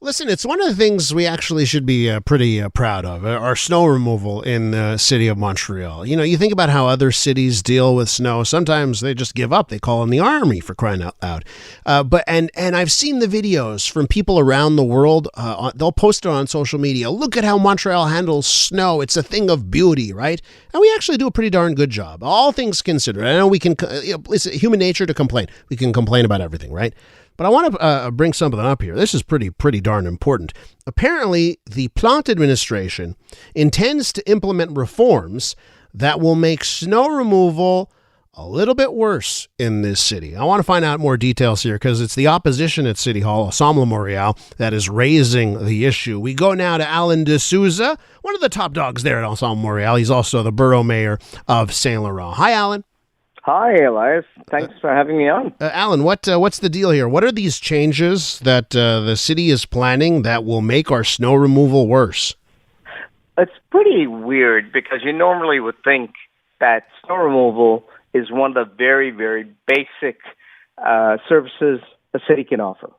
Listen, it's one of the things we actually should be pretty proud of, our snow removal in the city of Montreal. You know, you think about how other cities deal with snow. Sometimes they just give up. They call in the army, for crying out loud. But I've seen the videos from people around the world. They'll post it on social media. Look at how Montreal handles snow. It's a thing of beauty, right? And we actually do a pretty darn good job, all things considered. I know we can, it's human nature to complain. We can complain about everything, right? But I want to bring something up here. This is pretty darn important. Apparently, the Plante administration intends to implement reforms that will make snow removal a little bit worse in this city. I want to find out more details here because it's the opposition at City Hall, Ensemble Montreal, that is raising the issue. We go now to Alan DeSousa, one of the top dogs there at Ensemble Montreal. He's also the borough mayor of Saint-Laurent. Hi, Alan. Hi, Elias. Thanks for having me on. Alan, what's the deal here? What are these changes that the city is planning that will make our snow removal worse? It's pretty weird because you normally would think that snow removal is one of the very, very basic services a city can offer.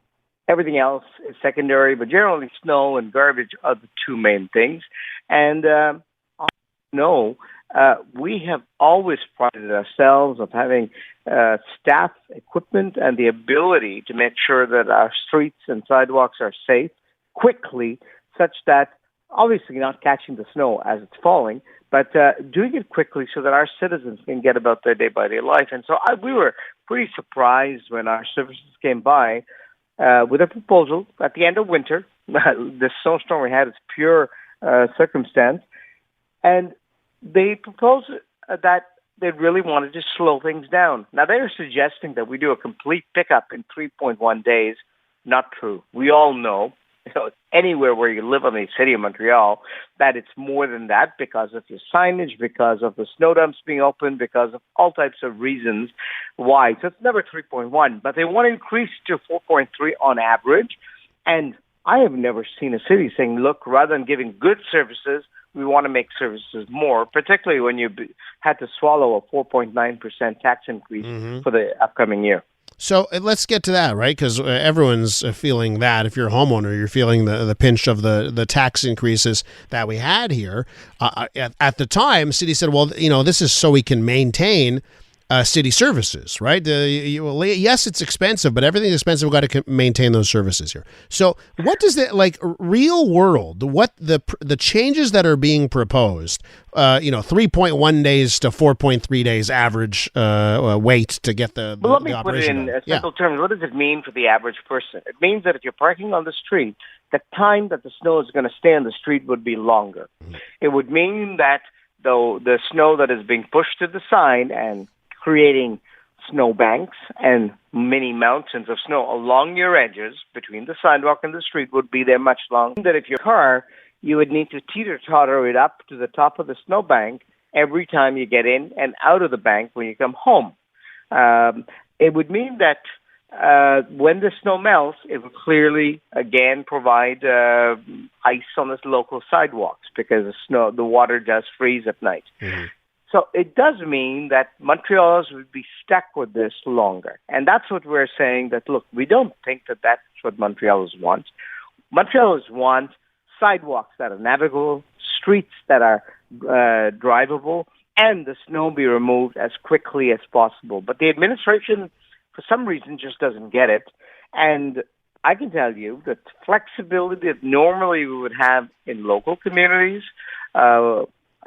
Everything else is secondary, but generally snow and garbage are the two main things. And we have always prided ourselves of having staff, equipment, and the ability to make sure that our streets and sidewalks are safe quickly, such that obviously not catching the snow as it's falling, but doing it quickly so that our citizens can get about their day-by-day life. And so we were pretty surprised when our services came by with a proposal at the end of winter. The snowstorm we had is pure circumstance. And they proposed that they really wanted to slow things down. Now, they're suggesting that we do a complete pickup in 3.1 days. Not true. We all know, anywhere where you live in the city of Montreal, that it's more than that because of your signage, because of the snow dumps being open, because of all types of reasons why. So it's never 3.1, but they want to increase to 4.3 on average. And I have never seen a city saying, look, rather than giving good services, we want to make services more, particularly when you had to swallow a 4.9% tax increase for the upcoming year. So let's get to that, right? Because everyone's feeling that. If you're a homeowner, you're feeling the pinch of the tax increases that we had here. At the time, city said, well, this is so we can maintain city services, right? Yes, it's expensive, but everything's expensive. We've got to maintain those services here. So what does real world, what the changes that are being proposed, 3.1 days to 4.3 days average wait to get the Well, let me operation put it in done. simple terms. What does it mean for the average person? It means that if you're parking on the street, the time that the snow is going to stay on the street would be longer. It would mean that though the snow that is being pushed to the side and creating snow banks and mini mountains of snow along your edges between the sidewalk and the street would be there much longer. That if your car, you would need to teeter-totter it up to the top of the snow bank every time you get in and out of the bank when you come home. It would mean that when the snow melts, it will clearly, again, provide ice on the local sidewalks because the water does freeze at night. Mm-hmm. So it does mean that Montrealers would be stuck with this longer. And that's what we're saying, that, look, we don't think that that's what Montrealers want. Montrealers want sidewalks that are navigable, streets that are drivable, and the snow be removed as quickly as possible. But the administration, for some reason, just doesn't get it. And I can tell you that flexibility that normally we would have in local communities,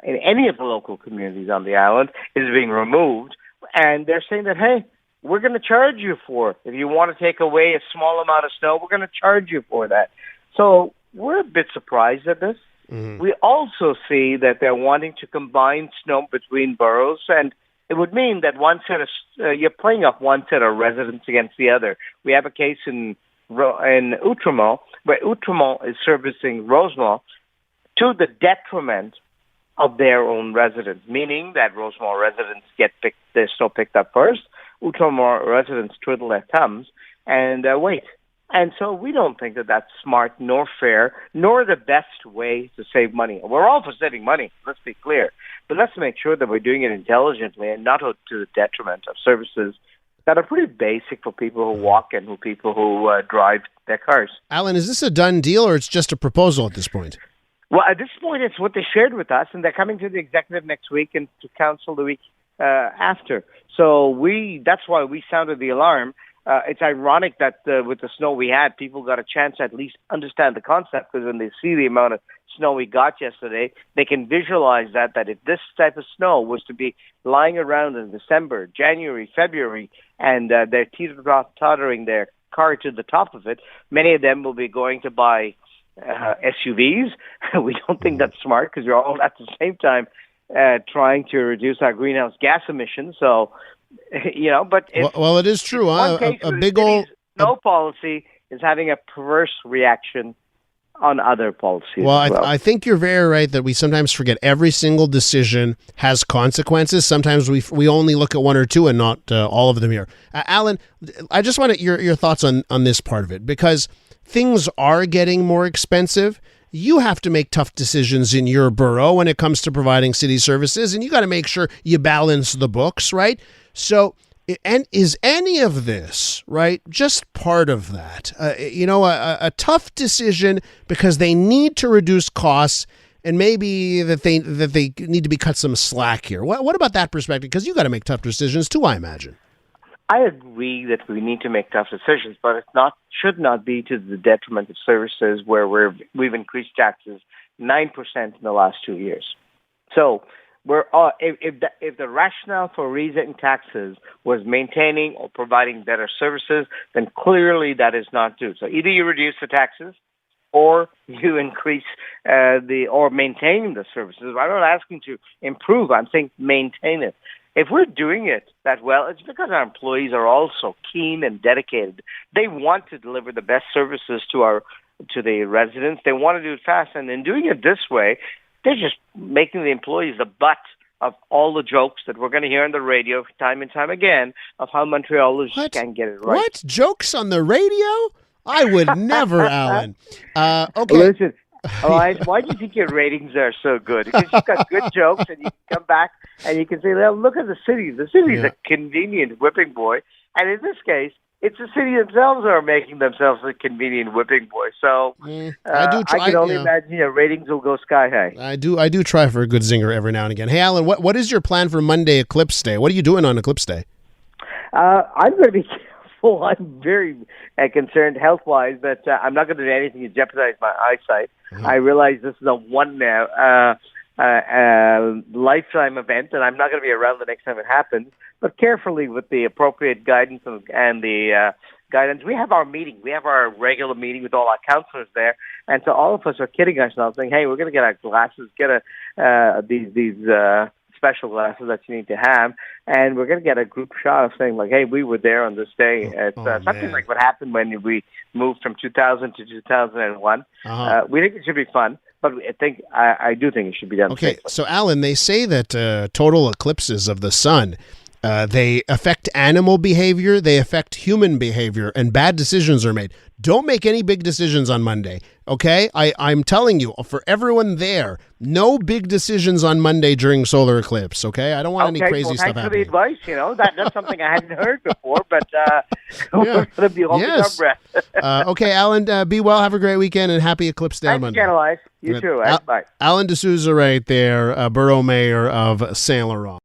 in any of the local communities on the island, is being removed. And they're saying that, hey, we're going to charge you for it. If you want to take away a small amount of snow, we're going to charge you for that. So we're a bit surprised at this. Mm-hmm. We also see that they're wanting to combine snow between boroughs, and it would mean that you're playing off one set of residents against the other. We have a case in Outremont, where Outremont is servicing Rosemont to the detriment of their own residents, meaning that Rosemont residents get their snow picked up first, Outremont residents twiddle their thumbs and wait. And so we don't think that that's smart nor fair, nor the best way to save money. We're all for saving money, let's be clear. But let's make sure that we're doing it intelligently and not to the detriment of services that are pretty basic for people who walk and for people who drive their cars. Alan, is this a done deal or it's just a proposal at this point? Well, at this point, it's what they shared with us, and they're coming to the executive next week and to council the week after. So that's why we sounded the alarm. It's ironic that with the snow we had, people got a chance to at least understand the concept, because when they see the amount of snow we got yesterday, they can visualize that if this type of snow was to be lying around in December, January, February, and they're teeter-tottering their car to the top of it, many of them will be going to buy SUVs. We don't think that's smart, because we're all at the same time trying to reduce our greenhouse gas emissions. So, but well, it is true. A big old snow policy is having a perverse reaction on other policies. Well, as well. I think you're very right that we sometimes forget every single decision has consequences. Sometimes we only look at one or two and not all of them here. Alan, I just want your thoughts on this part of it, because things are getting more expensive. You have to make tough decisions in your borough when it comes to providing city services, and you got to make sure you balance the books, right? So, and is any of this, right, just part of that? A tough decision because they need to reduce costs, and maybe that they need to be cut some slack here. What about that perspective? Because you got to make tough decisions too, I imagine. I agree that we need to make tough decisions, but it should not be to the detriment of services where we've increased taxes 9% in the last 2 years. So if the rationale for raising taxes was maintaining or providing better services, then clearly that is not due. So either you reduce the taxes or you increase or maintain the services. I'm not asking to improve. I'm saying maintain it. If we're doing it that well, it's because our employees are also keen and dedicated. They want to deliver the best services to the residents. They want to do it fast, and in doing it this way, they're just making the employees the butt of all the jokes that we're going to hear on the radio time and time again of how Montrealers can't get it right. What? Jokes on the radio? I would never, Alan. Okay. Listen, Elias, why do you think your ratings are so good? Because you've got good jokes, and you can come back and you can say, well, look at the city. The city's a convenient whipping boy. And in this case, it's the city themselves who are making themselves a convenient whipping boy. So I can only imagine your ratings will go sky high. I do try for a good zinger every now and again. Hey, Alan, what is your plan for Monday Eclipse Day? What are you doing on Eclipse Day? I'm going to be careful. I'm very concerned health-wise that I'm not going to do anything to jeopardize my eyesight. Mm-hmm. I realize this is a lifetime event, and I'm not going to be around the next time it happens. But carefully, with the appropriate guidance and the guidance, we have our meeting. We have our regular meeting with all our counselors there, and so all of us are kidding ourselves, saying, "Hey, we're going to get our glasses, get these special glasses that you need to have, and we're going to get a group shot of saying, like, hey, we were there on this day." It's something like what happened when we moved from 2000 to 2001. We think it should be fun. But I do think it should be done. Okay, safely. So Alan, they say that total eclipses of the sun, they affect animal behavior, they affect human behavior, and bad decisions are made. Don't make any big decisions on Monday, okay? I'm telling you, for everyone there, no big decisions on Monday during solar eclipse, okay? I don't want any crazy stuff happening. Thanks for the advice. That's something I hadn't heard before, but we're going to be holding our breath. Okay, Alan, be well, have a great weekend, and happy Eclipse Day on Monday. Thanks again, Elias. You too. Bye. Alan DeSousa right there, Borough Mayor of Saint-Laurent.